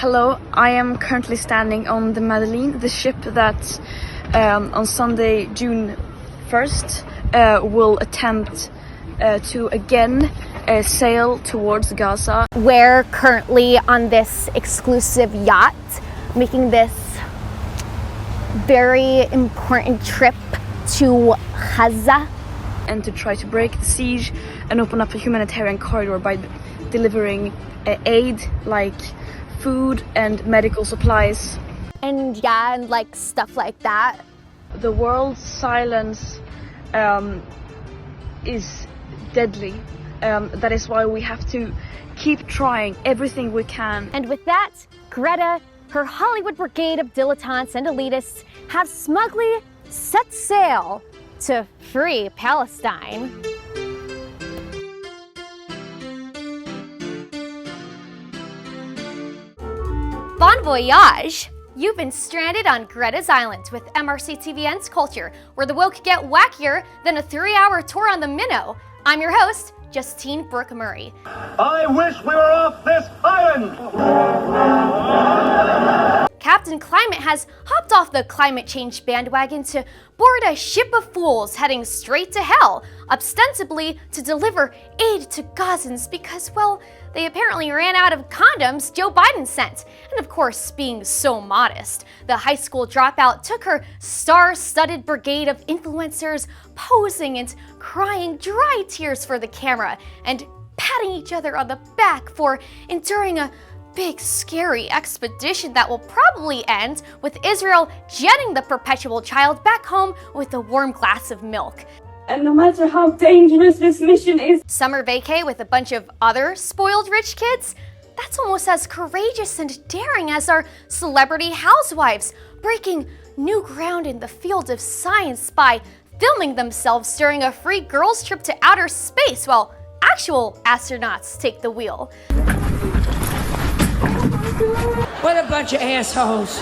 Hello, I am currently standing on the Madeleine, the ship that on Sunday, June 1st, will attempt to again sail towards Gaza. We're currently on this exclusive yacht, making this very important trip to Gaza. And to try to break the siege and open up a humanitarian corridor by delivering aid like food and medical supplies. And yeah, and like stuff like that. The world's silence is deadly. That is why we have to keep trying everything we can. And with that, Greta, her Hollywood brigade of dilettantes and elitists have smugly set sail to free Palestine. Bon voyage! You've been stranded on Greta's Island with MRC-TV Ends Culture, where the woke get wackier than a 3-hour tour on the minnow. I'm your host, Justine Brooke Murray. I wish we were off this island! Captain Climate has hopped off the climate change bandwagon to board a ship of fools heading straight to hell, ostensibly to deliver aid to Gazans because, well, they apparently ran out of condoms Joe Biden sent. And of course, being so modest, the high school dropout took her star-studded brigade of influencers posing and crying dry tears for the camera and patting each other on the back for enduring a big, scary expedition that will probably end with Israel jetting the perpetual child back home with a warm glass of milk. And no matter how dangerous this mission is, summer vacay with a bunch of other spoiled rich kids? That's almost as courageous and daring as our celebrity housewives, breaking new ground in the field of science by filming themselves during a free girls' trip to outer space while actual astronauts take the wheel. What a bunch of assholes.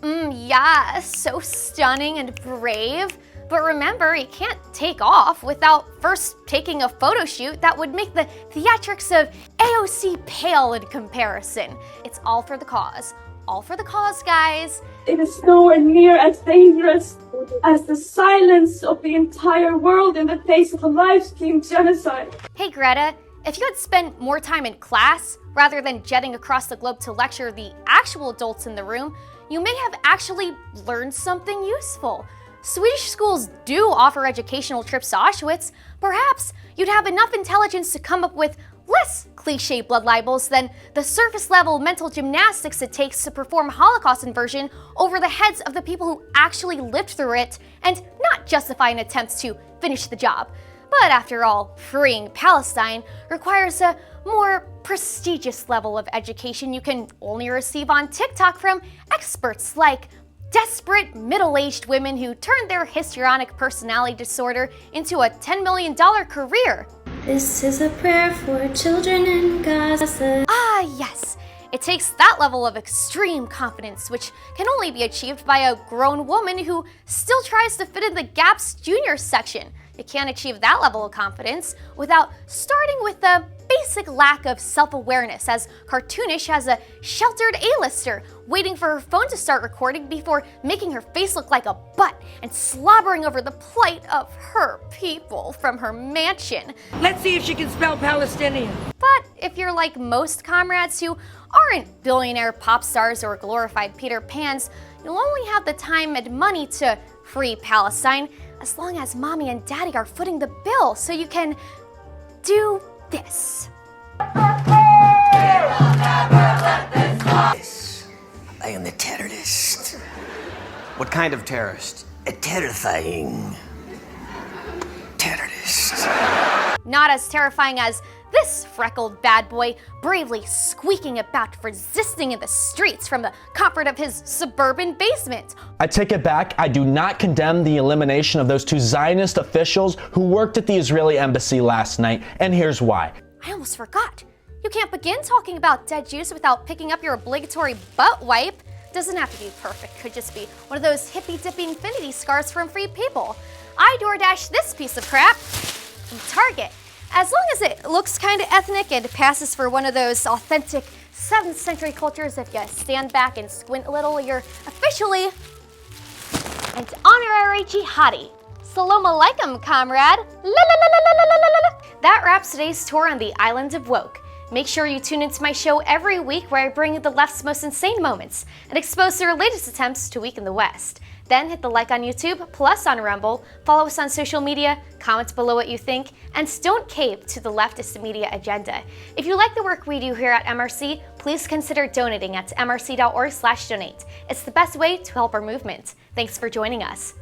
Yeah, so stunning and brave. But remember, you can't take off without first taking a photo shoot that would make the theatrics of AOC pale in comparison. It's all for the cause. All for the cause, guys. it is nowhere near as dangerous as the silence of the entire world in the face of a live-stream genocide. Hey Greta, if you had spent more time in class rather than jetting across the globe to lecture the actual adults in the room, you may have actually learned something useful. Swedish schools do offer educational trips to Auschwitz. Perhaps you'd have enough intelligence to come up with less cliche blood libels than the surface-level mental gymnastics it takes to perform Holocaust inversion over the heads of the people who actually lived through it and not justify an attempt to finish the job. But after all, freeing Palestine requires a more prestigious level of education you can only receive on TikTok from experts like desperate middle-aged women who turned their histrionic personality disorder into a $10 million career. This is a prayer for children in Gaza. Ah, yes. It takes that level of extreme confidence, which can only be achieved by a grown woman who still tries to fit in the Gap's junior section. You can't achieve that level of confidence without starting with the basic lack of self-awareness, as cartoonish as a sheltered A-lister waiting for her phone to start recording before making her face look like a butt and slobbering over the plight of her people from her mansion. Let's see if she can spell Palestinian. But if you're like most comrades who aren't billionaire pop stars or glorified Peter Pans, you'll only have the time and money to free Palestine as long as mommy and daddy are footing the bill, so you can do this. Yes, I am the terrorist. What kind of terrorist? A terrifying terrorist. Not as terrifying as this freckled bad boy bravely squeaking about resisting in the streets from the comfort of his suburban basement. I take it back. I do not condemn the elimination of those two Zionist officials who worked at the Israeli embassy last night, and here's why. I almost forgot. You can't begin talking about dead Jews without picking up your obligatory butt wipe. Doesn't have to be perfect, could just be one of those hippy-dippy infinity scars from Free People. I DoorDash this piece of crap from Target. As long as it looks kind of ethnic and passes for one of those authentic 7th century cultures. If you stand back and squint a little, you're officially an honorary jihadi. Salam alaikum, comrade. That wraps today's tour on the island of woke. Make sure you tune into my show every week where I bring you the left's most insane moments and expose their latest attempts to weaken the West. Then hit the like on YouTube, plus on Rumble, follow us on social media, comment below what you think, and don't cave to the leftist media agenda. If you like the work we do here at MRC, please consider donating at mrc.org/donate. It's the best way to help our movement. Thanks for joining us.